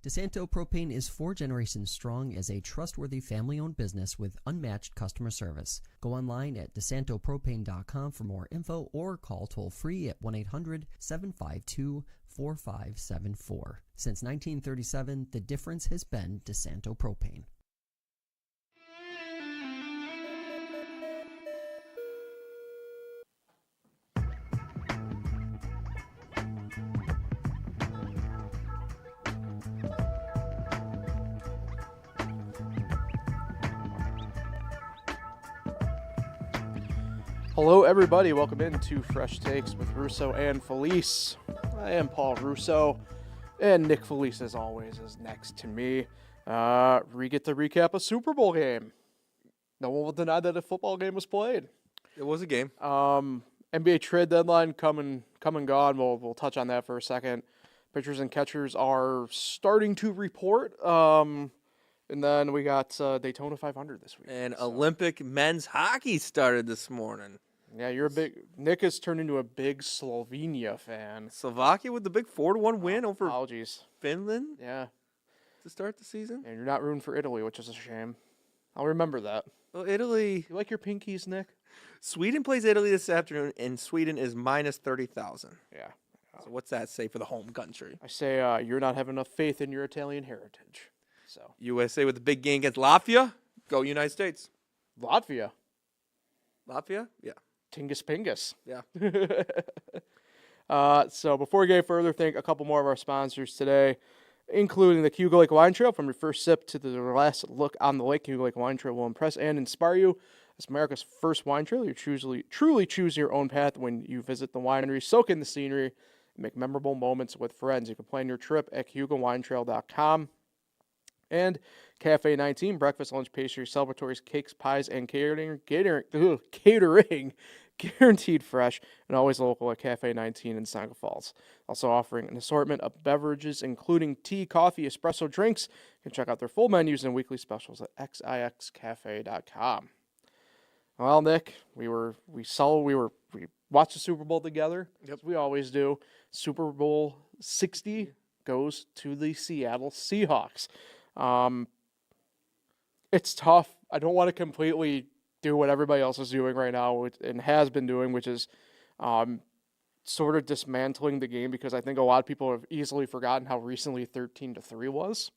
DeSanto Propane is 4 generations strong as a trustworthy family-owned business with unmatched customer service. Go online at DeSantoPropane.com for more info or call toll-free at 1-800-752-4574. Since 1937, the difference has been DeSanto Propane. Hello, everybody. Welcome into Fresh Takes with Russo and Felice. I am Paul Russo, and Nick Felice, as always, is next to me. We get to recap a Super Bowl game. No one will deny that a football game was played. It was a game. NBA trade deadline come and gone. We'll touch on that for a second. Pitchers and catchers are starting to report. And then we got Daytona 500 this week. And Olympic men's hockey started this morning. Yeah, Nick has turned into a big Slovenia fan. Slovakia with the big 4-1 win over Finland. Yeah. To start the season. And you're not rooting for Italy, which is a shame. I'll remember that. Well, Italy. You like your pinkies, Nick? Sweden plays Italy this afternoon, and Sweden is minus 30,000. Yeah. So what's that say for the home country? I say you're not having enough faith in your Italian heritage. So USA with the big game against Latvia. Go United States. Latvia? Yeah. Tingus Pingus. Yeah. So before we get further, thank a couple more of our sponsors today, including the Cayuga Lake Wine Trail. From your first sip to the last look on the lake, Cayuga Lake Wine Trail will impress and inspire you. It's America's first wine trail. You truly choose your own path when you visit the winery. Soak in the scenery and make memorable moments with friends. You can plan your trip at CayugaWineTrail.com. And Cafe 19, breakfast, lunch, pastries, celebratories, cakes, pies, and catering, guaranteed fresh and always local at Cafe 19 in Seneca Falls. Also offering an assortment of beverages, including tea, coffee, espresso drinks. You can check out their full menus and weekly specials at xixcafe.com. Well, Nick, we watched the Super Bowl together. Yep. As we always do. Super Bowl 60 goes to the Seattle Seahawks. It's tough. I don't want to completely do what everybody else is doing right now and has been doing, which is sort of dismantling the game, because I think a lot of people have easily forgotten how recently 13-3 was.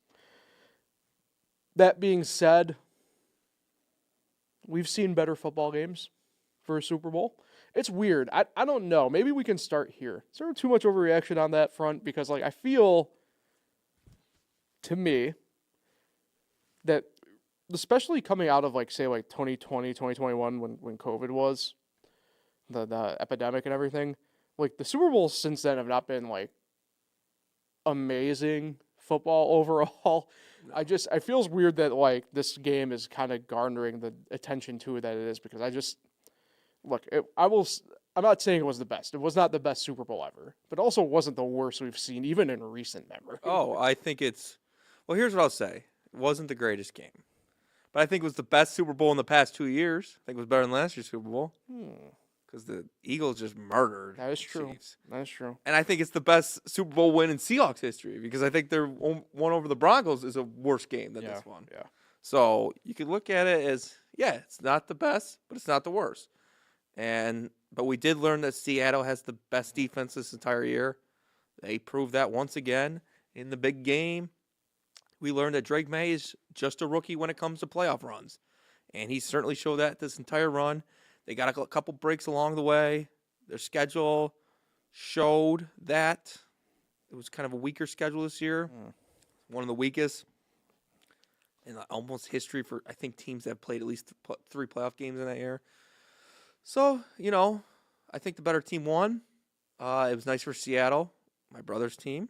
That being said, we've seen better football games for a Super Bowl. It's weird. I don't know. Maybe we can start here. Is there too much overreaction on that front? Because I feel, to me, that especially coming out of 2020, 2021 when COVID was, the epidemic and everything, the Super Bowls since then have not been amazing football overall. No. I feels weird that this game is kind of garnering the attention to it that it is, because I'm not saying it was the best. It was not the best Super Bowl ever, but also wasn't the worst we've seen even in recent memory. Oh, I think here's what I'll say. It wasn't the greatest game, but I think it was the best Super Bowl in the past 2 years. I think it was better than last year's Super Bowl because the Eagles just murdered. That is true. Chiefs. That is true. And I think it's the best Super Bowl win in Seahawks history, because I think their one over the Broncos is a worse game than this one. Yeah. So you could look at it as, it's not the best, but it's not the worst. But we did learn that Seattle has the best defense this entire year. They proved that once again in the big game. We learned that Drake May is just a rookie when it comes to playoff runs. And he certainly showed that this entire run. They got a couple breaks along the way. Their schedule showed that. It was kind of a weaker schedule this year. One of the weakest in almost history for, I think, teams that have played at least 3 playoff games in that year. So, I think the better team won. It was nice for Seattle, my brother's team,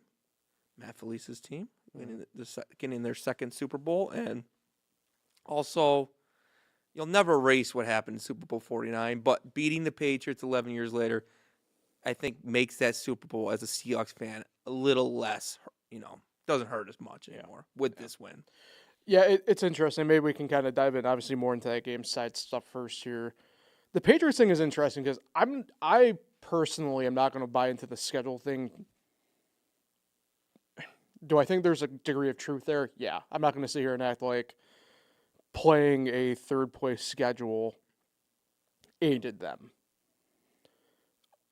Matt Felice's team, getting their second Super Bowl. And also, you'll never erase what happened in Super Bowl 49, but beating the Patriots 11 years later, I think makes that Super Bowl as a Seahawks fan a little less, doesn't hurt as much anymore with this win. Yeah, it's interesting. Maybe we can kind of dive in, obviously, more into that game side stuff first here. The Patriots thing is interesting because I personally am not going to buy into the schedule thing. Do I think there's a degree of truth there? Yeah. I'm not going to sit here and act like playing a third-place schedule aided them.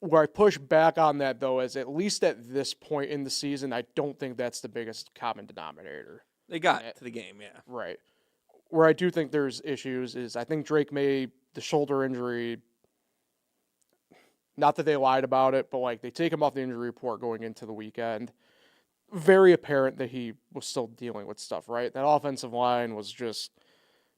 Where I push back on that, though, is at least at this point in the season, I don't think that's the biggest common denominator. They got to the game, yeah. Right. Where I do think there's issues is I think Drake the shoulder injury, not that they lied about it, but like they take him off the injury report going into the weekend. Very apparent that he was still dealing with stuff, right? That offensive line was just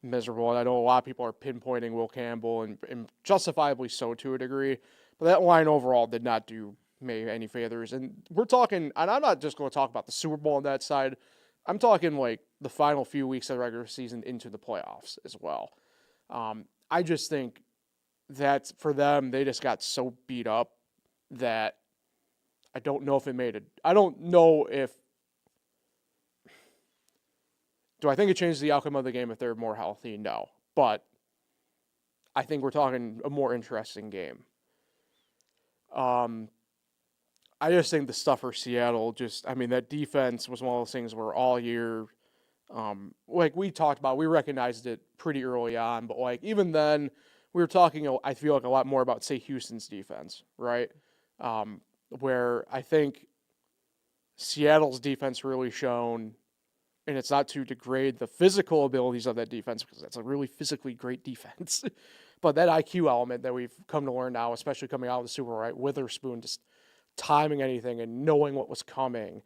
miserable. And I know a lot of people are pinpointing Will Campbell and justifiably so to a degree. But that line overall did not do me any favors. And we're talking, and I'm not just going to talk about the Super Bowl on that side. I'm talking like the final few weeks of the regular season into the playoffs as well. I just think that for them, they just got so beat up that I don't know if it made it. I don't know if. Do I think it changes the outcome of the game if they're more healthy? No. But I think we're talking a more interesting game. I just think the stuff for Seattle that defense was one of those things where all year, like we talked about, we recognized it pretty early on, but like even then we were talking, I feel like a lot more about, say, Houston's defense, right? Where I think Seattle's defense really shown, and it's not to degrade the physical abilities of that defense because that's a really physically great defense. But that IQ element that we've come to learn now, especially coming out of the Super Bowl, right? Witherspoon just timing anything and knowing what was coming.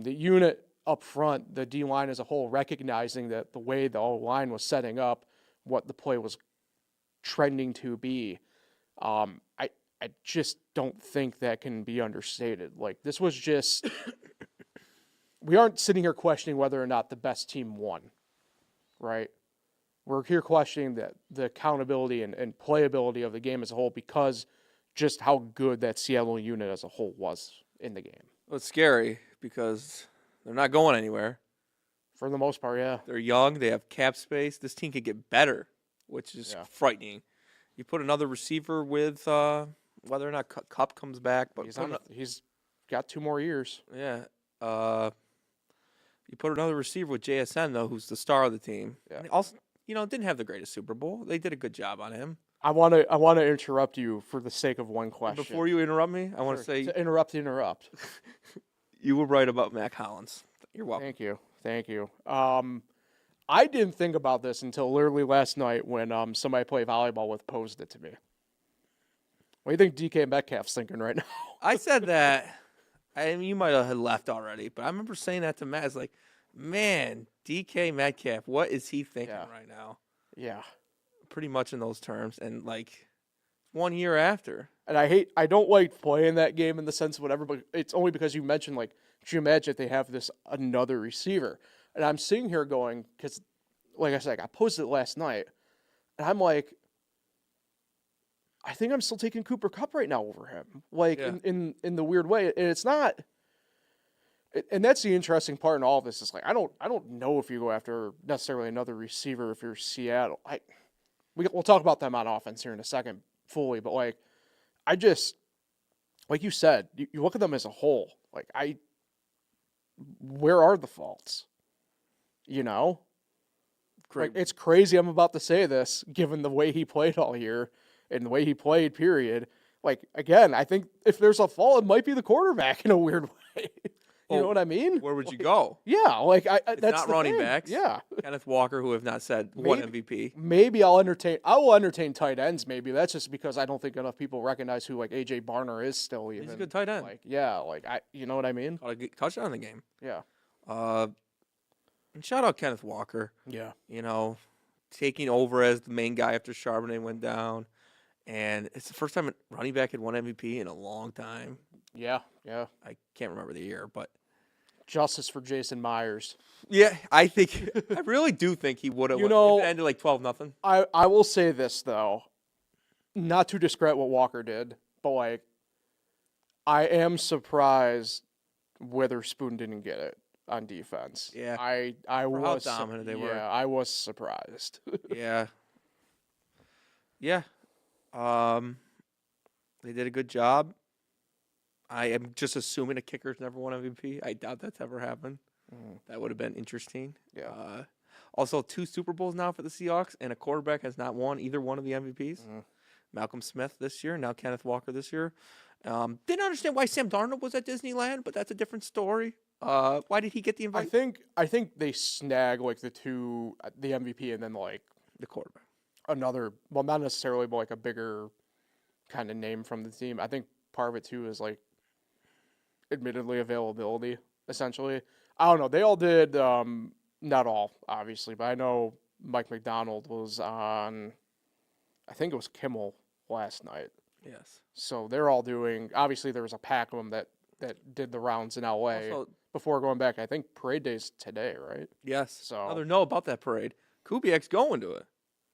The unit up front, the D-line as a whole, recognizing that the way the O-line was setting up, what the play was trending to be. I just don't think that can be understated. Like, this was just... we aren't sitting here questioning whether or not the best team won, right? We're here questioning the accountability and playability of the game as a whole because just how good that Seattle unit as a whole was in the game. Well, it's scary because they're not going anywhere. For the most part, yeah. They're young. They have cap space. This team could get better, which is frightening. You put another receiver with whether or not Kupp comes back. But he's got 2 more years. Yeah. You put another receiver with JSN, though, who's the star of the team. Yeah. And also, didn't have the greatest Super Bowl. They did a good job on him. I want to interrupt you for the sake of one question. Before you interrupt me, I want to say... To interrupt. You were right about Mac Hollins. You're welcome. Thank you. I didn't think about this until literally last night when somebody I play volleyball with posed it to me. What do you think DK Metcalf's thinking right now? I said that. You might have left already, but I remember saying that to Matt. It's like, man, DK Metcalf, what is he thinking right now? Yeah. Pretty much in those terms. And, 1 year after. And I don't like playing that game in the sense of whatever, but it's only because you mentioned, could you imagine if they have this another receiver? And I'm sitting here going, because, like I said, I posted it last night, and I'm like, I think I'm still taking Cooper Kupp right now over him, in the weird way. And it's not, and that's the interesting part in all of this is I don't know if you go after necessarily another receiver if you're Seattle. We'll talk about them on offense here in a second fully, but I just, like you said, you look at them as a whole. Where are the faults? Great. It's crazy I'm about to say this, given the way he played all year and the way he played, period. Again, I think if there's a fault, it might be the quarterback in a weird way. You know what I mean? Where would you go? Yeah, it's that's not running thing. backs. Yeah, Kenneth Walker, who have not said one MVP. Maybe I will entertain tight ends. Maybe that's just because I don't think enough people recognize who AJ Barner is still. Even he's a good tight end. You know what I mean? Got a good touchdown in the game. Yeah. And shout out Kenneth Walker. Yeah. Taking over as the main guy after Charbonnet went down. And it's the first time a running back had won MVP in a long time. Yeah. I can't remember the year, but justice for Jason Myers. Yeah, I really do think he would have. If it ended 12-0. I will say this though, not to discredit what Walker did, but I am surprised Witherspoon didn't get it on defense. Yeah, I was how dominant they were. Yeah, I was surprised. Yeah. They did a good job. I am just assuming a kicker's never won MVP. I doubt that's ever happened. That would have been interesting. Yeah. Also, 2 Super Bowls now for the Seahawks, and a quarterback has not won either one of the MVPs. Malcolm Smith this year, now Kenneth Walker this year. Didn't understand why Sam Darnold was at Disneyland, but that's a different story. Why did he get the invite? I think they snag like the MVP and then like The quarterback. another, well, not necessarily, but like a bigger kind of name from the team. I think part of it too is like admittedly availability, essentially. I don't know. They all did, not all, obviously, but I know Mike McDonald was on, I think it was Kimmel last night. Yes. So they're all doing, obviously there was a pack of them that did the rounds in LA Also, before going back. I think parade day's today, right? yes. So- Another know about that parade. Kubiak's going to it.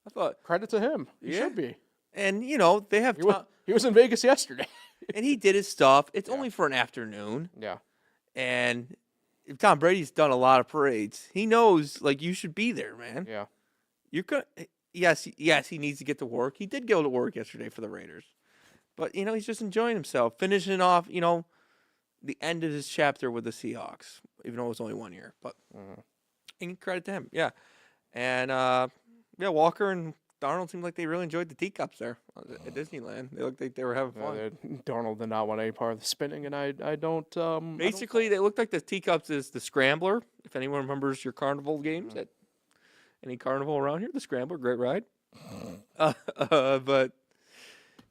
I thought, Credit to him. He Yeah. should be. and they have He was in Vegas yesterday. and he did his stuff. It's Yeah. only for an afternoon, Yeah. and if Tom Brady's done a lot of parades, he knows like you should be there, man. Yeah. You're gonna. Yes, he needs to get to work. He did go to work yesterday for the Raiders, but he's just enjoying himself, finishing off the end of his chapter with the Seahawks, even though it was only 1 year. But and credit to him, yeah. And Walker and Darnold seemed like they really enjoyed the teacups there at Disneyland. They looked like they were having fun. Darnold did not want any part of the spinning, and I don't. Basically, they looked like the teacups is the scrambler. If anyone remembers your carnival games at any carnival around here, the scrambler, great ride. But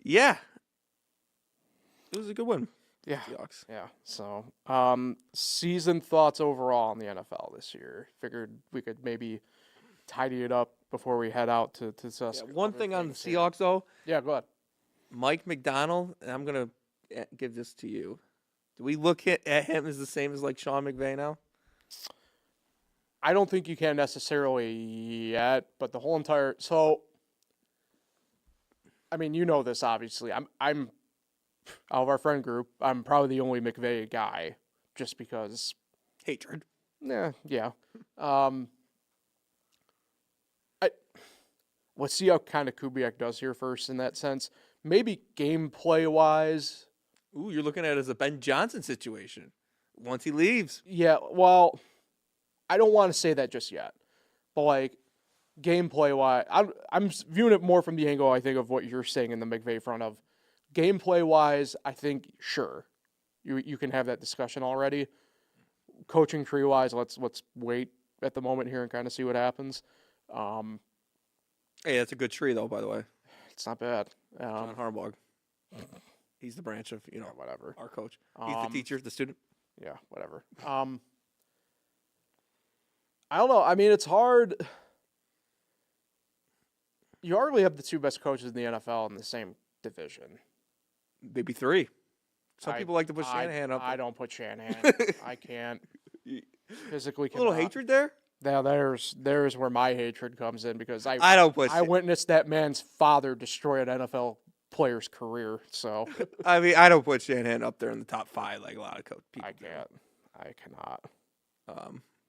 yeah, it was a good one. Yeah. Seahawks. Yeah. So, season thoughts overall on the NFL this year. Figured we could maybe tidy it up before we head out to discuss. One other thing on the things here. Seahawks, though, Yeah, go ahead. Mike McDonald, and I'm going to give this to you. Do we look at him as the same as like Sean McVay now? I don't think you can necessarily yet, but the whole entire I mean, you know this obviously. I'm out of our friend group, I'm probably the only McVay guy, just because. Hatred. Yeah. Let's see how kind of Kubiak does here first in that sense. Maybe gameplay wise. Ooh, you're looking at it as a Ben Johnson situation. Once he leaves. Yeah, well, I don't want to say that just yet. But like gameplay wise, I'm viewing it more from the angle I think of what you're saying in the McVay front of gameplay wise. I think sure, you can have that discussion already. Coaching tree wise, let's wait at the moment here and kind of see what happens. Hey, that's a good tree though, by the way. It's not bad. John Harbaugh. He's the branch of Whatever. our coach. He's the teacher, the student. Yeah, whatever. I don't know. I mean, it's hard. You arguably have the two best coaches in the NFL in the same division. Maybe 3. Some people like to put Shanahan up. I don't put Shanahan. I can't physically. A little hatred there. Now there's where my hatred comes in because I don't put. I witnessed that man's father destroy an NFL player's career. So I mean, I don't put Shanahan up there in the top 5 like a lot of people. I cannot.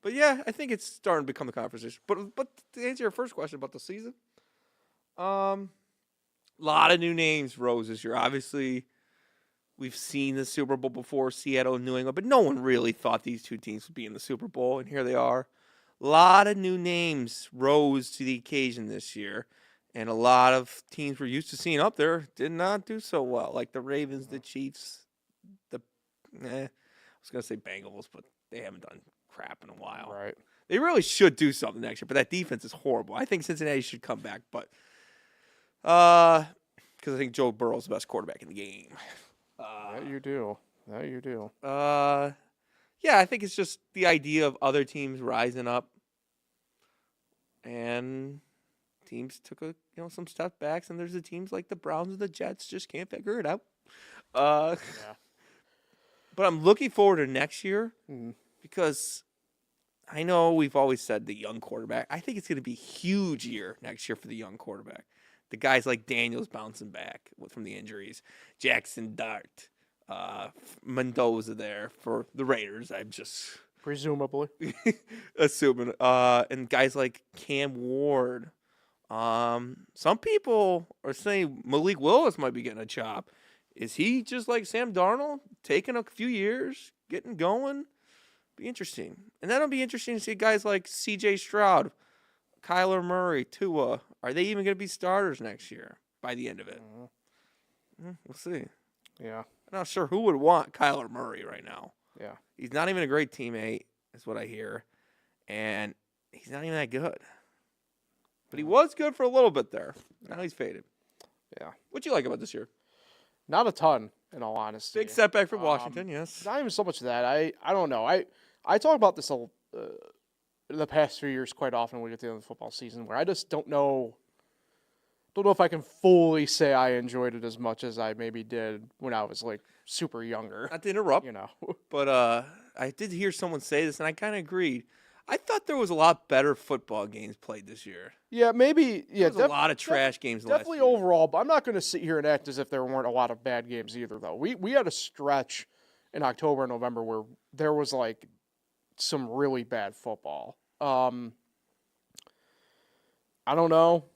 But yeah, I think it's starting to become the conversation. But to answer your first question about the season, lot of new names rose this year. Obviously, we've seen the Super Bowl before, Seattle and New England, but no one really thought these two teams would be in the Super Bowl, and here they are. A lot of new names rose to the occasion this year, and a lot of teams we're used to seeing up there did not do so well, like the Ravens, the Chiefs, I was going to say Bengals, but they haven't done crap in a while. Right. They really should do something next year, but that defense is horrible. I think Cincinnati should come back, but because I think Joe Burrow's the best quarterback in the game. That you do. Yeah, I think it's just the idea of other teams rising up, and teams took some step backs, and there's the teams like the Browns and the Jets just can't figure it out. Yeah. But I'm looking forward to next year Mm-hmm. because I know we've always said the young quarterback. I think it's going to be a huge year next year for the young quarterback. The guys like Daniels bouncing back from the injuries, Jackson Dart. Mendoza there for the Raiders. I'm just Presumably. assuming. And guys like Cam Ward. Some people are saying Malik Willis might be getting a chop. Is he just like Sam Darnold, taking a few years, getting going? Be interesting. And that'll be interesting to see guys like C.J. Stroud, Kyler Murray, Tua. Are they even going to be starters next year by the end of it? We'll see. Yeah. I'm not sure who would want Kyler Murray right now. Yeah. He's not even a great teammate, is what I hear. And he's not even that good. But he was good for a little bit there. Now he's faded. Yeah. What you like about this year? Not a ton, in all honesty. Big setback for Washington, yes. Not even so much that. I don't know. I talk about this the past few years quite often when we get to the end of the football season, where I just don't know if I can fully say I enjoyed it as much as I maybe did when I was like super younger. Not to interrupt, You know. but I did hear someone say this, and I kind of agreed. I thought there was a lot better football games played this year. Yeah, maybe. Yeah, There was a lot of trash games last definitely year. overall, but I'm not going to sit here and act as if there weren't a lot of bad games either, though. We had a stretch in October and November where there was like some really bad football. I don't know.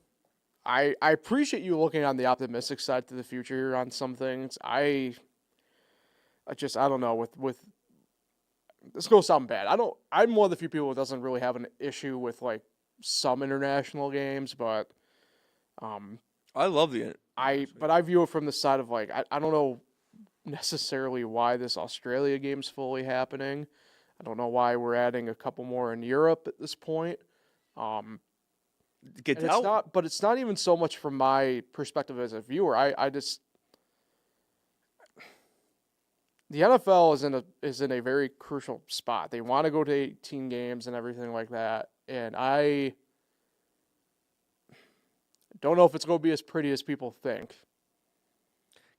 I appreciate you looking on the optimistic side to the future here on some things. I don't know with this going to sound bad. I'm one of the few people who doesn't really have an issue with like some international games, but I love the I view it from the side of like I don't know necessarily why this Australia game's fully happening. I don't know why we're adding a couple more in Europe at this point. And it's not even so much from my perspective as a viewer. I just the NFL is in a very crucial spot. They want to go to 18 games and everything like that, and I don't know if it's going to be as pretty as people think.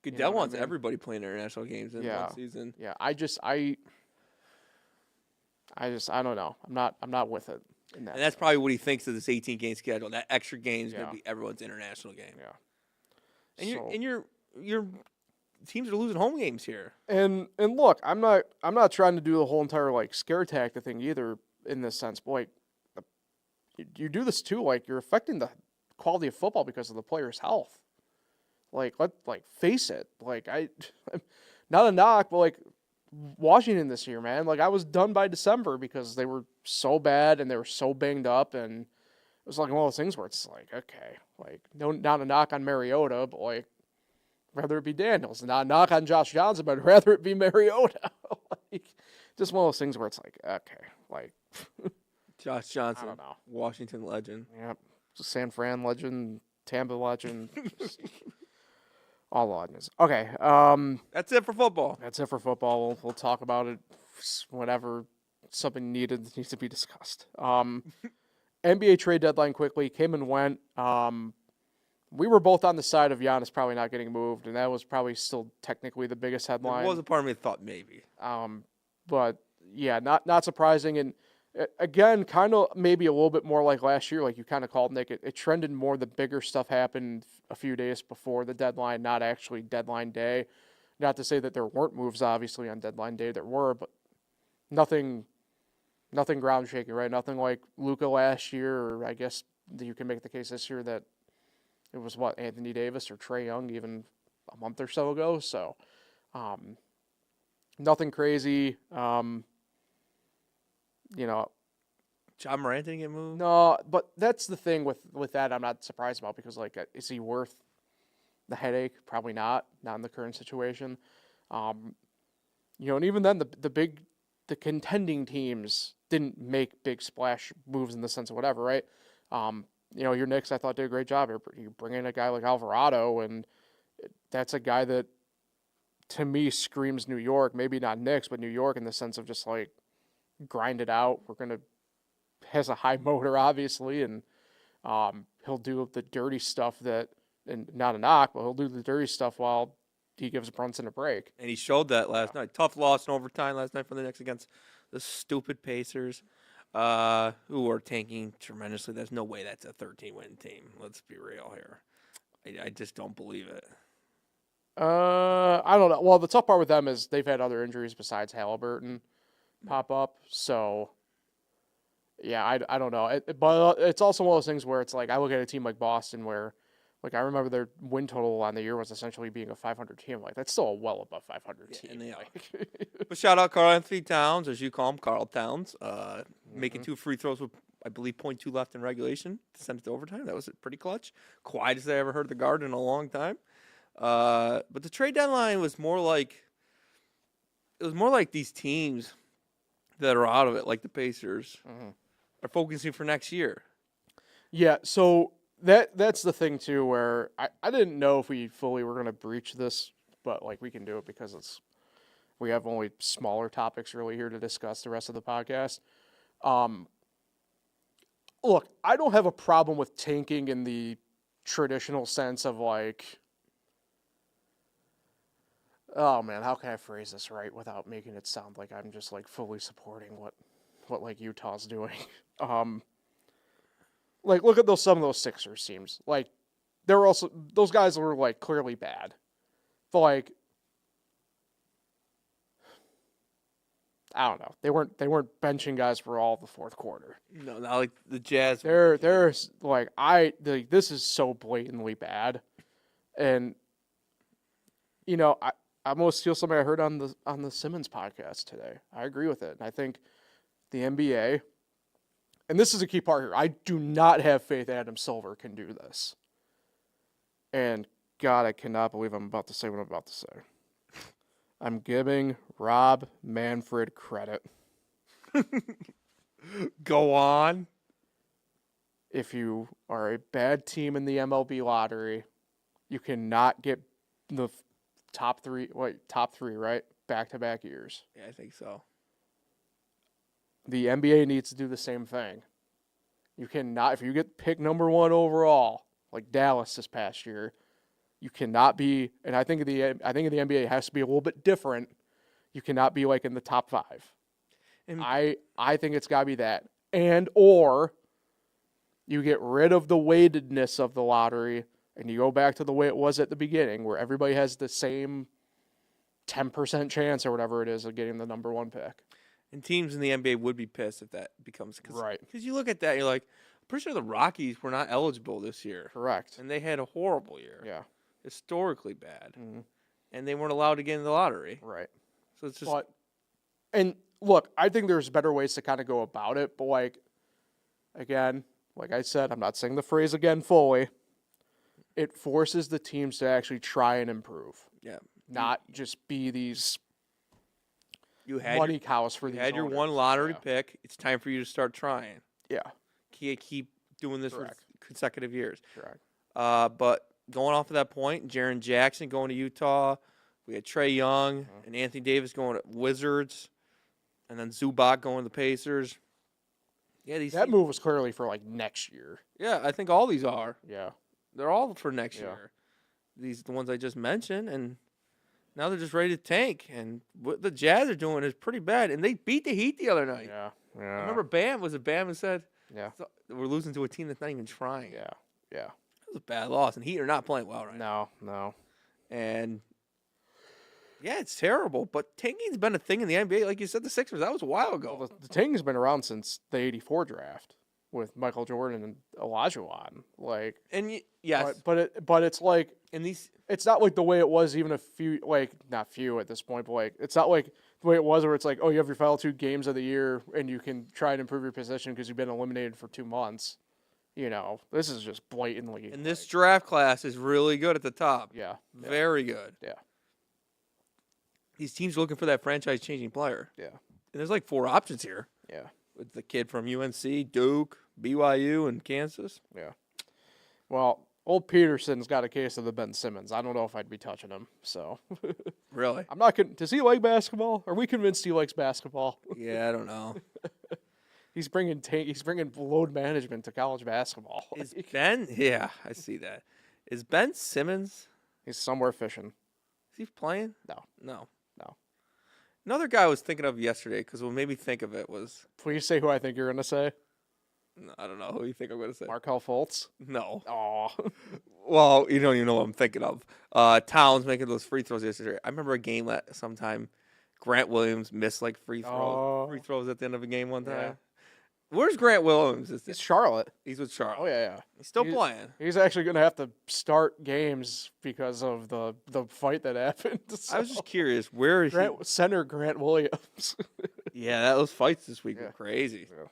Goodell wants everybody playing international games in one season. Yeah, I don't know. I'm not with it. And that's probably what he thinks of this 18-game schedule. That extra game is going to Yeah. be everyone's international game. Yeah. And your teams are losing home games here. And look, I'm not trying to do the whole entire like scare tactic thing either in this sense. But like, you do this too. Like you're affecting the quality of football because of the player's health. Like face it. Like not a knock, but like Washington this year, man. Like I was done by December because they were so bad and they were so banged up, and it was like one of those things where it's like, okay, like not a knock on Mariota, but like rather it be Daniels, not a knock on Josh Johnson, but rather it be Mariota. Like just one of those things where it's like, okay, like Josh Johnson, I don't know. Washington legend. Yeah, San Fran legend, Tampa legend. All legends. Okay. That's it for football. That's it for football. We'll talk about it whenever something needs to be discussed. NBA trade deadline quickly came and went. We were both on the side of Giannis probably not getting moved, and that was probably still technically the biggest headline. There was a part of me that thought maybe. But yeah, not surprising, and again, kind of maybe a little bit more like last year, like you kind of called, Nick. It trended more. The bigger stuff happened a few days before the deadline, not actually deadline day. Not to say that there weren't moves, obviously, on deadline day. There were, but nothing ground shaking, right? Nothing like Luka last year, or I guess you can make the case this year that it was Anthony Davis or Trae Young even a month or so ago. So, nothing crazy. John Morant didn't get moved? No, but that's the thing with that I'm not surprised about, because like, is he worth the headache? Probably not in the current situation. And even then the contending teams didn't make big splash moves in the sense of whatever, right? Your Knicks I thought did a great job. You bring in a guy like Alvarado, and that's a guy that to me screams New York, maybe not Knicks, but New York in the sense of just like grind it out. Has a high motor, obviously, and he'll do the dirty stuff and not a knock, but he'll do the dirty stuff while he gives Brunson a break. And he showed that last night. Tough loss in overtime last night for the Knicks against the stupid Pacers, who are tanking tremendously. There's no way that's a 13-win team. Let's be real here. I just don't believe it. I don't know. Well, the tough part with them is they've had other injuries besides Halliburton pop up, so yeah, I don't know. But it's also one of those things where it's like I look at a team like Boston where Like, I remember their win total on the year was essentially being a 500 team. Like, that's still a well above 500 team. And they are. Like, But shout out Carl Anthony Towns, as you call him, Carl Towns, making 2 free throws with, I believe, .2 left in regulation to send it to overtime. That was pretty clutch. Quietest I ever heard the Garden in a long time. But the trade deadline was more like these teams that are out of it, like the Pacers, are focusing for next year. yeah, so that's the thing, too, where I didn't know if we fully were going to breach this, but, like, we can do it because we have only smaller topics really here to discuss the rest of the podcast. Look, I don't have a problem with tanking in the traditional sense of, like, oh man, how can I phrase this right without making it sound like I'm just like fully supporting what like Utah's doing? Like look at some of those Sixers teams. Like those guys were like clearly bad. But like I don't know. They weren't benching guys for all the fourth quarter. No, not like the Jazz. There's like this is so blatantly bad. And you know, I almost steal something I heard on the Simmons podcast today. I agree with it. And I think the NBA, and this is a key part here, I do not have faith Adam Silver can do this. And God, I cannot believe I'm about to say what I'm about to say. I'm giving Rob Manfred credit. Go on. If you are a bad team in the MLB lottery, you cannot get the top three, right? Back-to-back years. Yeah, I think so. The NBA needs to do the same thing. You cannot, if you get picked number 1 overall, like Dallas this past year, you cannot be, and I think in the NBA it has to be a little bit different. You cannot be like in the top 5. And I think it's got to be that. And or you get rid of the weightedness of the lottery and you go back to the way it was at the beginning where everybody has the same 10% chance or whatever it is of getting the number 1 pick. And teams in the NBA would be pissed if that becomes right. Because you look at that, and you're like, I'm pretty sure the Rockies were not eligible this year. Correct. And they had a horrible year. Yeah. Historically bad. Mm-hmm. And they weren't allowed to get in the lottery. Right. So it's just. And look, I think there's better ways to kind of go about it. But like, again, like I said, I'm not saying the phrase again fully. It forces the teams to actually try and improve. Yeah. Not just be these money cows for these owners. You had your one lottery pick. It's time for you to start trying. Yeah. Keep doing this for consecutive years. Correct. But going off of that point, Jaren Jackson going to Utah. We had Trae Young and Anthony Davis going to Wizards. And then Zubac going to the Pacers. Yeah, that move was clearly for like next year. Yeah, I think all these are. Yeah. They're all for next year. The ones I just mentioned, and now they're just ready to tank. And what the Jazz are doing is pretty bad. And they beat the Heat the other night. Yeah. I remember Bam who said, "Yeah, we're losing to a team that's not even trying." Yeah. It was a bad loss, and Heat are not playing well right now. No. And yeah, it's terrible. But tanking's been a thing in the NBA. Like you said, the Sixers, that was a while ago. Well, the tanking's been around since the '84 draft with Michael Jordan and Olajuwon. Like, and yes, but it's like, and these, it's not like the way it was even not few at this point, but like it's not like the way it was where it's like, oh, you have your final 2 games of the year and you can try and improve your position because you've been eliminated for 2 months. You know, this is just blatantly. And this draft class is really good at the top. Yeah. Very good. Yeah. These teams are looking for that franchise-changing player. Yeah. And there's like 4 options here. Yeah. With the kid from UNC, Duke, BYU, and Kansas. Yeah. Well, old Peterson's got a case of the Ben Simmons. I don't know if I'd be touching him. So. Really? I'm not. Does he like basketball? Are we convinced he likes basketball? Yeah, I don't know. He's bringing load management to college basketball. Is Ben? Yeah, I see that. Is Ben Simmons? He's somewhere fishing. Is he playing? No. Another guy I was thinking of yesterday, because what made me think of it was... Please say who I think you're going to say. No, I don't know who you think I'm going to say. Markelle Fultz? No. Oh. Well, you don't even know what I'm thinking of. Towns making those free throws yesterday. I remember a game sometime Grant Williams missed like free throws at the end of a game one time. Where's Grant Williams? He's Charlotte. He's with Charlotte. Oh yeah. He's still playing. He's actually going to have to start games because of the fight that happened. I was just curious where Center Grant Williams. Yeah, those fights this week were crazy. Yeah.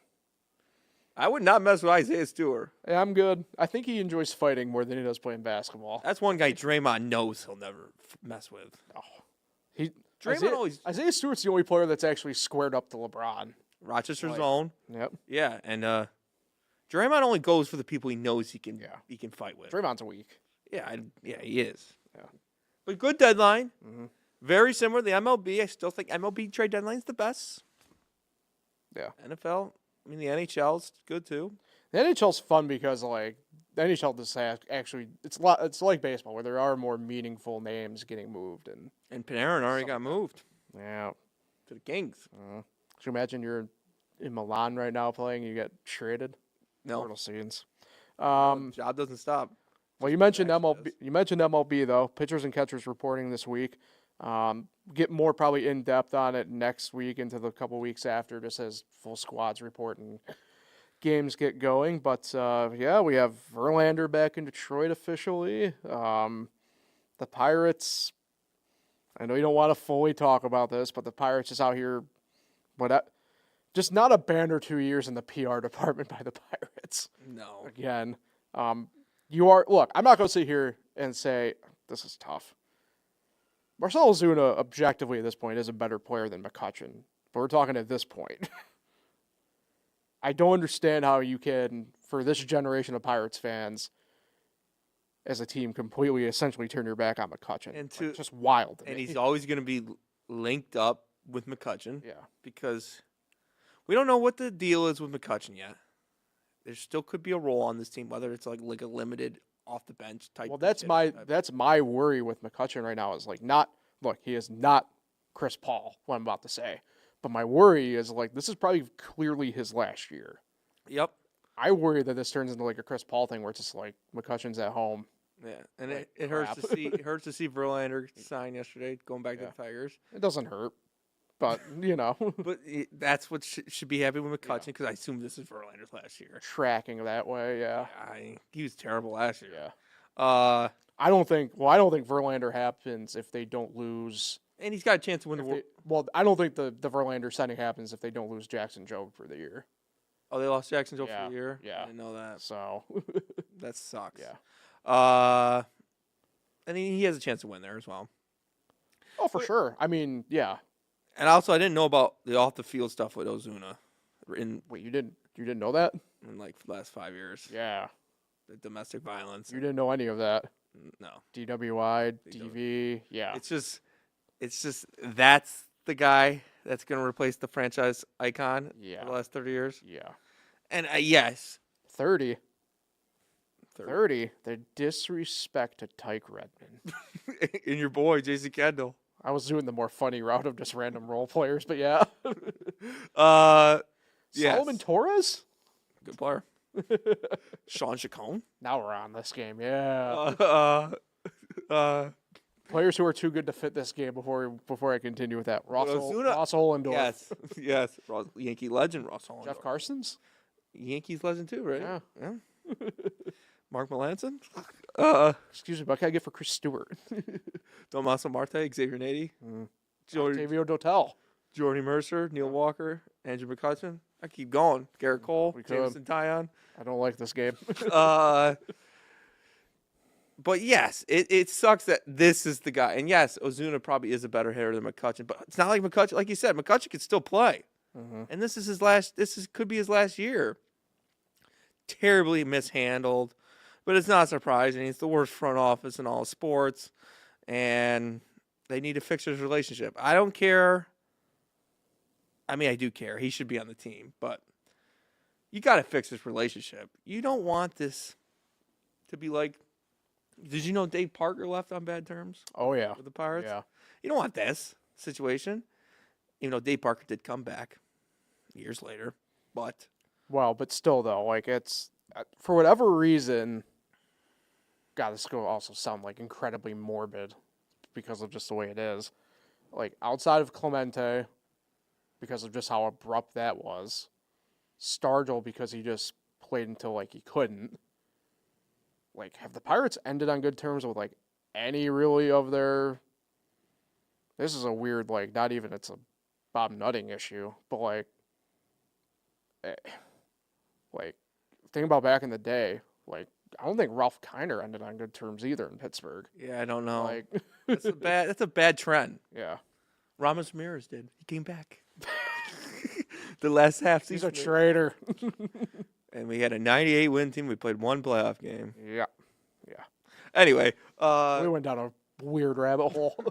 I would not mess with Isaiah Stewart. Yeah, I'm good. I think he enjoys fighting more than he does playing basketball. That's one guy Draymond knows he'll never mess with. Oh, Draymond Isaiah Stewart's the only player that's actually squared up to LeBron. Rochester's own. Yep. Yeah, and Draymond only goes for the people he knows he can fight with. Draymond's weak. Yeah, he is. Yeah. But good deadline. Mm-hmm. Very similar to the MLB. I still think MLB trade deadline's the best. Yeah. NFL, I mean the NHL's good too. The NHL's fun because the NHL just actually it's like baseball where there are more meaningful names getting moved and Panarin already got moved. Yeah. To the Kings. Could you imagine you're in Milan right now playing, you get traded? No. Mortal scenes. Job doesn't stop. Well, you mentioned MLB. You mentioned MLB though. Pitchers and catchers reporting this week. Get more probably in depth on it next week into the couple weeks after, just as full squads report and games get going. But we have Verlander back in Detroit officially. The Pirates. I know you don't want to fully talk about this, but the Pirates is out here. But just not a band or 2 years in the PR department by the Pirates. No. Again, you are. Look, I'm not going to sit here and say this is tough. Marcell Ozuna, objectively at this point, is a better player than McCutchen. But we're talking at this point. I don't understand how you can, for this generation of Pirates fans, as a team, completely, essentially turn your back on McCutchen. And it's just wild. To and me. he's always going to be linked up with McCutchen. Yeah. Because we don't know what the deal is with McCutchen yet. There still could be a role on this team, whether it's like a limited off the bench type. Well, that's my worry with McCutchen right now is he is not Chris Paul, what I'm about to say. But my worry is this is probably clearly his last year. Yep. I worry that this turns into a Chris Paul thing where it's just McCutchen's at home. Yeah, and it hurts to see Verlander sign yesterday, going back to the Tigers. It doesn't hurt, but But that's what should be happy with McCutchen because I assume this is Verlander's last year. Tracking that way, yeah. He was terrible last year. Yeah. I don't think Verlander happens if they don't lose. And he's got a chance to win the World. Well, I don't think the Verlander signing happens if they don't lose Jackson Jobe for the year. Oh, they lost Jackson Jobe for the year? Yeah. I didn't know that. So. That sucks. Yeah. And he has a chance to win there as well. Oh, for sure. I mean, yeah. And also, I didn't know about the off-the-field stuff with Ozuna. Wait, you didn't know that? In the last 5 years. Yeah. The domestic violence. You didn't know any of that? No. DWI, DV, yeah. It's just that's the guy that's going to replace the franchise icon for the last 30 years. Yeah. And yes. 30. The disrespect to Tyke Redmond. And your boy, J.C. Kendall. I was doing the more funny route of just random role players, but yeah. Solomon Torres? Good player. Sean Chacon? Now we're on this game, yeah. Players who are too good to fit this game before I continue with that. Ross Ohlendorf. Yes. Yankee legend, Ross Ohlendorf. Jeff Carson's? Yankees legend too, right? Yeah. Mark Melanson? Excuse me, but what can I get for Chris Stewart? Tomaso Marte, Xavier Nady, Octavio Dotel, Jordy Mercer, Neil Walker, Andrew McCutchen. I keep going. Garrett Cole, Jameson Taillon. I don't like this game. But yes, it sucks that this is the guy. And yes, Ozuna probably is a better hitter than McCutchen, but it's not like McCutchen. Like you said, McCutchen could still play. Mm-hmm. And this is his last. Could be his last year. Terribly mishandled, but it's not surprising. It's the worst front office in all of sports, and they need to fix his relationship. I don't care. I mean, I do care. He should be on the team, but you got to fix his relationship. You don't want this to be like. Did you know Dave Parker left on bad terms? Oh yeah, with the Pirates. Yeah, you don't want this situation. Even though Dave Parker did come back years later, but still though, it's for whatever reason. God, this could also sound incredibly morbid because of just the way it is. Outside of Clemente, because of just how abrupt that was, Stargell because he just played until like he couldn't. Like, have the Pirates ended on good terms with like any really of their? This is a weird, like, not even it's a Bob Nutting issue, but like, like think about back in the day, like. I don't think Ralph Kiner ended on good terms either in Pittsburgh. Yeah, I don't know. Like, That's a bad trend. yeah. Ramos Ramirez did. He came back. The last half He's season. a traitor. And we had a 98-win team. We played one playoff game. Yeah. Yeah. Anyway. We went down a weird rabbit hole.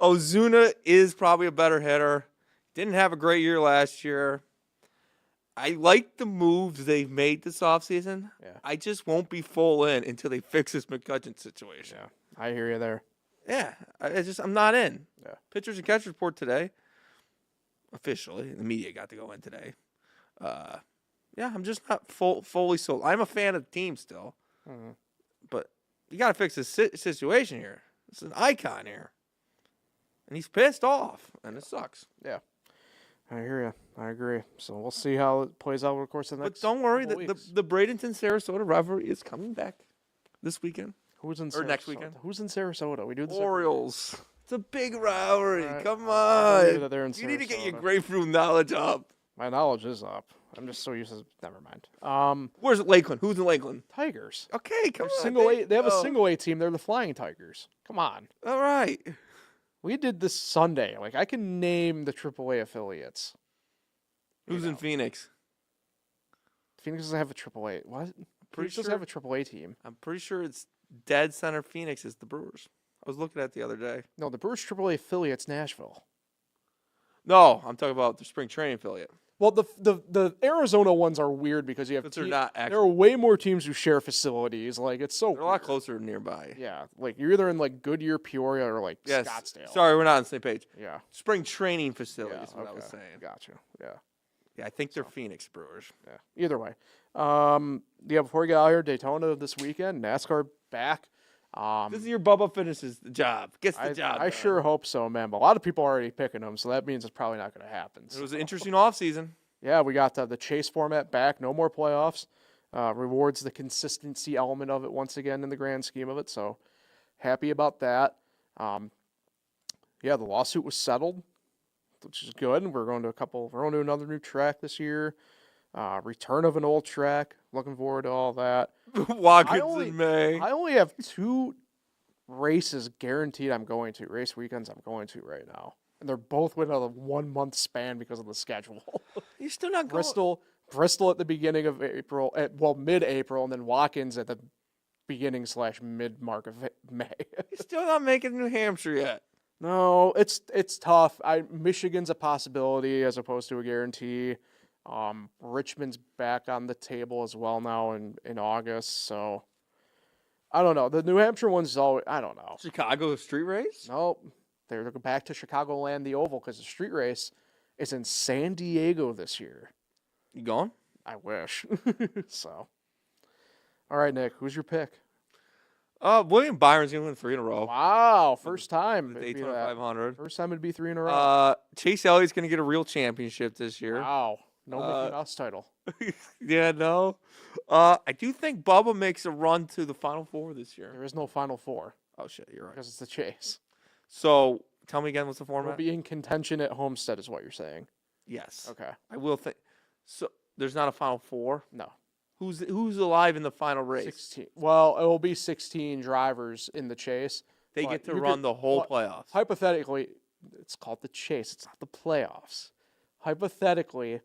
Ozuna is probably a better hitter. Didn't have a great year last year. I like the moves they've made this offseason. Yeah. I just won't be full in until they fix this McCutcheon situation. Yeah. I hear you there. Yeah. I'm not in. Yeah. Pitchers and catchers report today. Officially. The media got to go in today. Yeah, I'm just not fully sold. I'm a fan of the team still. Mm-hmm. But you got to fix this situation here. It's an icon here. And he's pissed off. And it sucks. Yeah. I hear you. I agree. So we'll see how it plays out over the course of the next. But don't worry, couple weeks. the Bradenton-Sarasota rivalry is coming back this weekend. Who's in or next weekend? Who's in Sarasota? We do this. Orioles. It's a big rivalry. Right. Come I believe on. that they're in You need to get your Sarasota. grapefruit knowledge up. My knowledge is up. I'm just so used to. Never mind. Where's Lakeland? Who's in Lakeland? Tigers. Okay, come on. Single there A. They have a you go. single A team. They're the Flying Tigers. Come on. All right. We did this Sunday. Like, I can name the AAA affiliates. Who's in Phoenix? Phoenix doesn't have a AAA. What? Phoenix doesn't have a AAA team. I'm pretty sure it's dead center Phoenix is the Brewers. I was looking at it the other day. No, the Brewers AAA affiliate's Nashville. No, I'm talking about the spring training affiliate. Well, the Arizona ones are weird because you have But they're not there are actually. way more teams who share facilities. Like, it's so They're a lot weird. closer nearby. Yeah, like you're either in like Goodyear, Peoria, or like Yes. Scottsdale. Sorry, we're not on the same page. Yeah. Spring training facility Yeah. is what I okay. was saying. Got you. Yeah. Yeah, I think they're Phoenix Brewers. Yeah. Either way. Yeah. Before we get out here, Daytona this weekend, NASCAR back. This is your Bubba finishes the job. Gets the job. I done. sure hope so, man. But a lot of people are already picking them, so that means it's probably not going to happen. It was an interesting offseason. Yeah, we got the chase format back. No more playoffs. Rewards the consistency element of it once again in the grand scheme of it. So happy about that. Yeah, the lawsuit was settled, which is good. We're going to another new track this year. Return of an old track. Looking forward to all that. Watkins in May. I only have 2 races guaranteed I'm going to. Race weekends I'm going to right now. And they're both within a 1 month span because of the schedule. You're still not going. Bristol at the beginning of April, mid-April, and then Watkins at the beginning / mid-mark of May. You're still not making New Hampshire yet. No, it's tough. Michigan's a possibility as opposed to a guarantee. Richmond's back on the table as well now in August, so I don't know. The New Hampshire one's always, I don't know. Chicago street race? Nope. They're looking back to Chicagoland, the Oval, because the street race is in San Diego this year. You going? I wish. So, all right, Nick, who's your pick? William Byron's going to win 3 in a row. Wow, first time. The it'd be Daytona that. 500. First time it'd be 3 in a row. Chase Elliott's going to get a real championship this year. Wow. No Mickey Mouse title. Yeah, no. I do think Bubba makes a run to the Final Four this year. There is no Final Four Oh, shit, you're right. because it's the chase. So, tell me again, what's the We'll format? be in contention at Homestead is what you're saying. Yes. Okay. I will think. So, there's not a Final Four? No. Who's alive in the final race? 16. Well, it will be 16 drivers in the chase. They but get to you run could- the whole well, playoffs. Hypothetically, it's called the chase. It's not the playoffs. Hypothetically,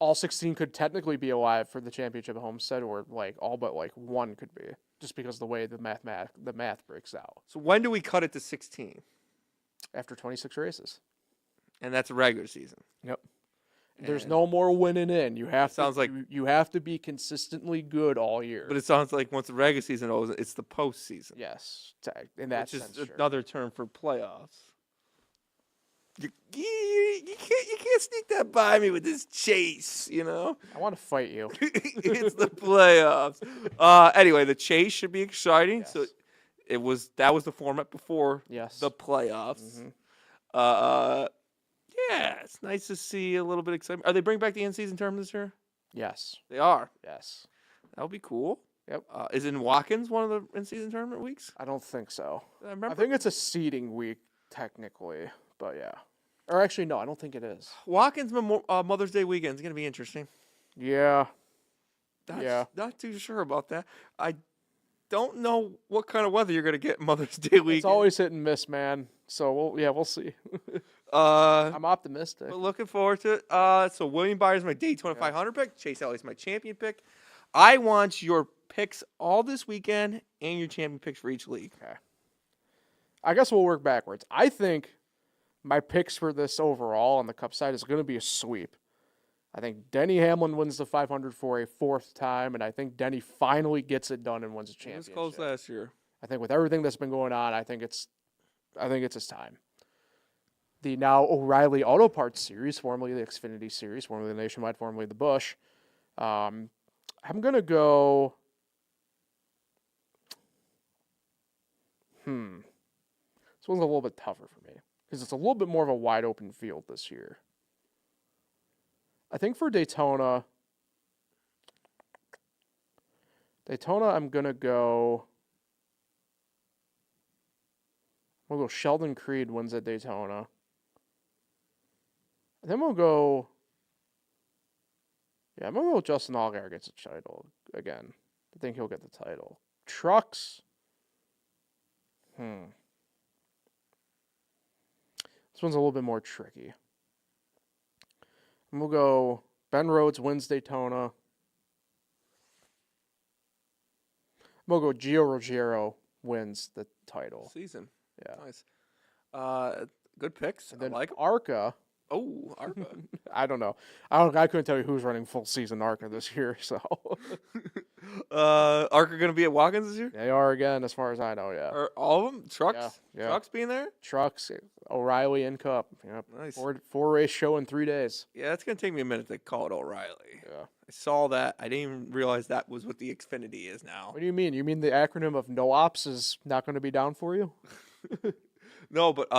all 16 could technically be alive for the championship at Homestead, or like all but like one could be, just because of the way the math breaks out So, when do we cut it to 16? after 26 races. And that's a regular season. Yep. There's And- no more winning in. You have Sounds to, like- you have to be consistently good all year. But it sounds like once the regular season owes, it's the postseason. yes, in that Which is sense, sure. another term for playoffs. You can't sneak that by me with this chase, you know? I want to fight you. It's the playoffs. Anyway, the chase should be exciting. Yes. So that was the format before Yes. the playoffs. Mhm. Yeah, it's nice to see a little bit of excitement. Are they bringing back the in-season tournament this year? Yes. They are. Yes. That would be cool. Yep. Is in Watkins one of the in-season tournament weeks? I don't think so. I remember. I think it's a seeding week, technically. But yeah. Or actually, no, I don't think it is. Watkins Mother's Day weekend is going to be interesting. Yeah. Not too sure about that. I don't know what kind of weather you're going to get Mother's Day weekend. It's always hit and miss, man. So, we'll see. I'm I'm optimistic. But looking forward to it. So William Byers my Daytona 500 pick. Chase Elliott's my champion pick. I want your picks all this weekend and your champion picks for each league. Okay. I guess we'll work backwards. I think my picks for this overall on the Cup side is going to be a sweep. I think Denny Hamlin wins the 500 for a fourth time, and I think Denny finally gets it done and wins a It championship. was close last year. I think with everything that's been going on, I think it's his time. The now O'Reilly Auto Parts Series, formerly the Xfinity Series, formerly the Nationwide, formerly the Busch. I'm going to go... This one's a little bit tougher for me because it's a little bit more of a wide open field this year. I think for Daytona, I'm going to go... We'll go Sheldon Creed wins at Daytona. And then we'll go... Yeah, I'm going to go Justin Allgaier gets the title again. I think he'll get the title. Trucks. This one's a little bit more tricky. And we'll go Ben Rhodes wins Daytona. We'll go Gio Ruggiero wins the title. Season. Yeah. Nice. Good picks. And then I like 'em. ARCA. Oh, Arca. I don't know. I couldn't tell you who's running full season ARCA this year. So Arca going to be at Watkins this year? they are again, as far as I know. Yeah. Are all of them? Trucks? Yeah. Trucks being there? Trucks, O'Reilly and Cup. Yep. Nice. Four race show in 3 days. Yeah, it's going to take me a minute to call it O'Reilly. Yeah. I saw that. I didn't even realize that was what the Xfinity is now. What do you mean? You mean the acronym of no ops is not going to be down for you? No, but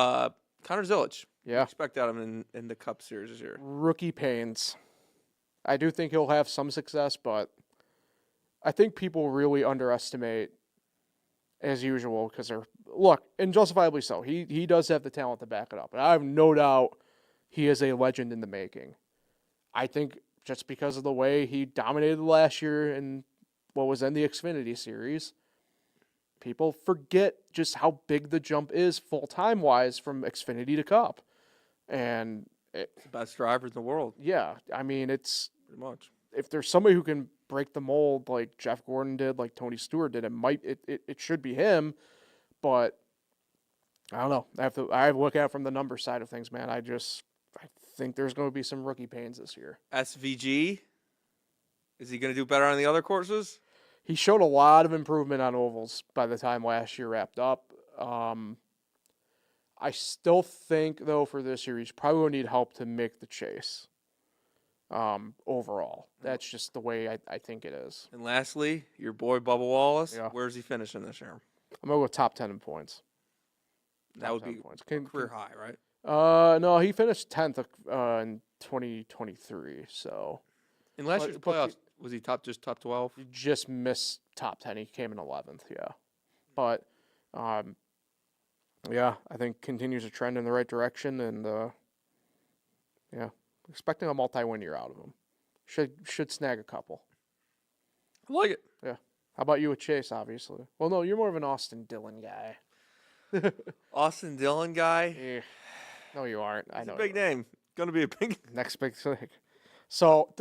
Connor Zilic. Yeah. Expect out of him in the Cup Series this year. Rookie pains. I do think he'll have some success, but I think people really underestimate, as usual, because and justifiably so. He does have the talent to back it up, and I have no doubt he is a legend in the making. I think just because of the way he dominated last year in what was then the Xfinity Series, people forget just how big the jump is full-time wise from Xfinity to Cup. And Best drivers in the world, yeah, I mean, it's pretty much. if there's somebody who can break the mold like Jeff Gordon did, like Tony Stewart did, it should be him. But I don't know. I have to look at it from the number side of things, man. I think there's going to be some rookie pains this year. SVG, is he going to do better on the other courses? He showed a lot of improvement on ovals by the time last year wrapped up. I still think, though, for this year, he's probably going to need help to make the chase. Overall, that's just the way I think it is. And lastly, your boy Bubba Wallace. Yeah. Where's he finishing this year? I'm gonna go top 10 in points. That would be points. a career high, right? No, he finished 10th in 2023. So In last But- year's but playoffs, was he just top 12? he just missed top 10. He came in 11th. Yeah, but yeah, I think continues a trend in the right direction, and yeah, expecting a multi-win year out of him. Should snag a couple. I like it. Yeah. How about you with Chase? Obviously. Well, no, you're more of an Austin Dillon guy. Austin Dillon guy. Eh, no, you aren't. I He's know. a big name. Going to be a big. Next big thing. So,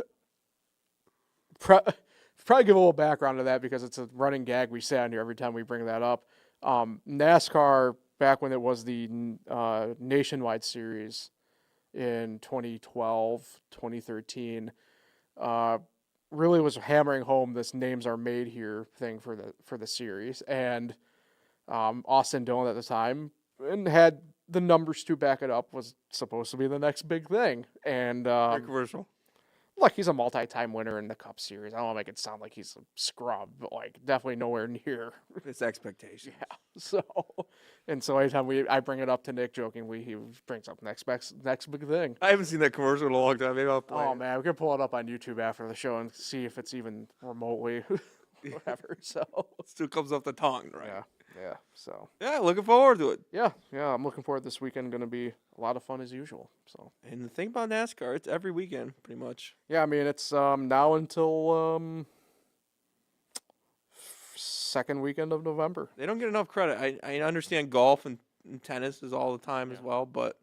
probably give a little background to that because it's a running gag we say on here every time we bring that up. NASCAR, back when it was the Nationwide Series in 2012, 2013, really was hammering home this names are made here thing for the series. And Austin Dillon at the time, and had the numbers to back it up, was supposed to be the next big thing. And Very commercial. a Look, he's a multi-time winner in the Cup Series. I don't want to make it sound like he's a scrub, but like definitely nowhere near His expectations. Yeah. So, and so anytime I bring it up to Nick jokingly, he brings up next big thing. I haven't seen that commercial in a long time. Maybe I'll play Oh it. man, we can pull it up on YouTube after the show and see if it's even remotely whatever. So Still comes off the tongue, right? yeah. So Yeah, looking forward to it. yeah. I'm looking forward this weekend. Going to be a lot of fun as usual. So And the thing about NASCAR, it's every weekend, pretty much. yeah, I mean it's now until second weekend of November. They don't get enough credit. I understand golf and tennis is all the time as well, but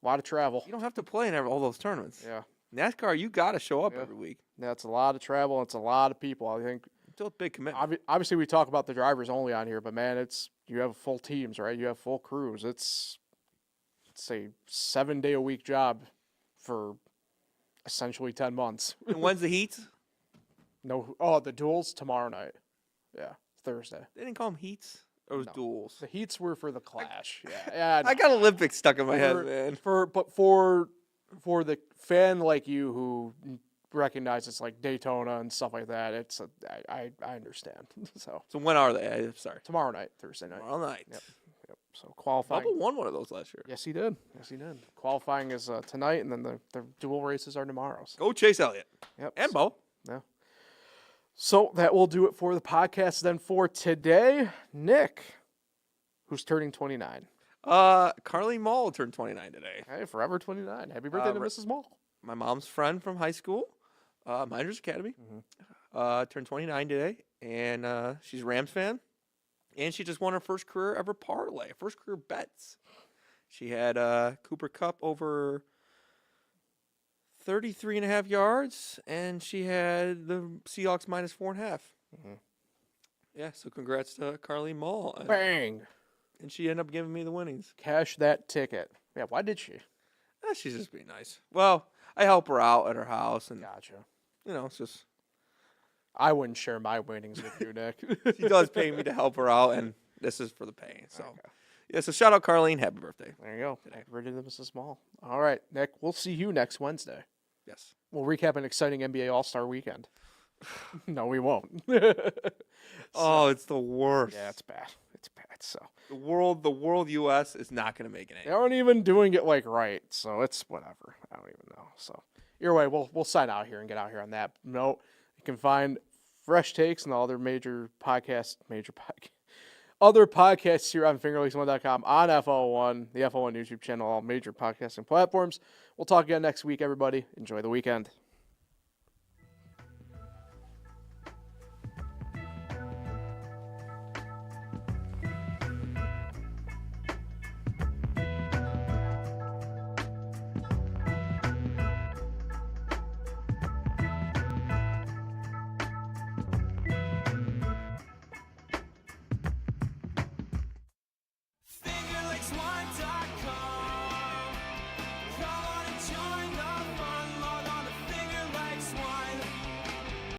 A lot of travel. you don't have to play in all those tournaments. Yeah, NASCAR, you got to show up Yeah. every week. that's a lot of travel. And it's a lot of people. I think. Still a big commitment. Obviously, we talk about the drivers only on here, but man, you have full teams, right? You have full crews. It's a 7-day-a-week job for essentially 10 months. And when's the heats? The duels tomorrow night. Yeah, Thursday. They didn't call them heats. Or it was No. duels. The heats were for the Clash. Yeah, I got Olympics stuck in my head, for, man. for the fan like you who recognizes like Daytona and stuff like that, I understand. So So when are they? I'm sorry. tomorrow night, Thursday night. Tomorrow night. Yep. So qualifying. Bubba won one of those last year. Yes, he did. Qualifying is tonight, and then the dual races are tomorrow. So. Go Chase Elliott. Yep. And Bo. So that will do it for the podcast then for today. Nick, who's turning 29. Carly Mall turned 29 today. Hey, forever 29. Happy birthday to Mrs. Mall. My mom's friend from high school, Miners Academy, turned 29 today, and she's a Rams fan, and she just won her first career ever parlay, first career bets. She had Cooper Kupp over 33.5 yards, and she had the Seahawks minus 4.5. Yeah, so congrats to Carly Mall. Bang. And she ended up giving me the winnings. Cash that ticket. Yeah, why did she? She's just being nice. Well, I help her out at her house, and Gotcha. it's just I wouldn't share my winnings with you, Nick. she does pay me to help her out, and this is for the pay. So, Okay. yeah. So shout out Carlene, happy birthday. There you go. Happy birthday to Mrs. Mall. All right, Nick, we'll see you next Wednesday. Yes. We'll recap an exciting NBA All-Star weekend. No, we won't. Oh, it's the worst. Yeah, it's bad. It's bad. So The world U.S. is not going to make it. they aren't even doing it like right. So it's whatever. I don't even know. So either way, we'll sign out here and get out here on that note. You can find fresh takes and all other other podcasts here on fingerlakes1.com, on FL1, the FL1 YouTube channel, all major podcasting platforms. We'll talk again next week, everybody. Enjoy the weekend.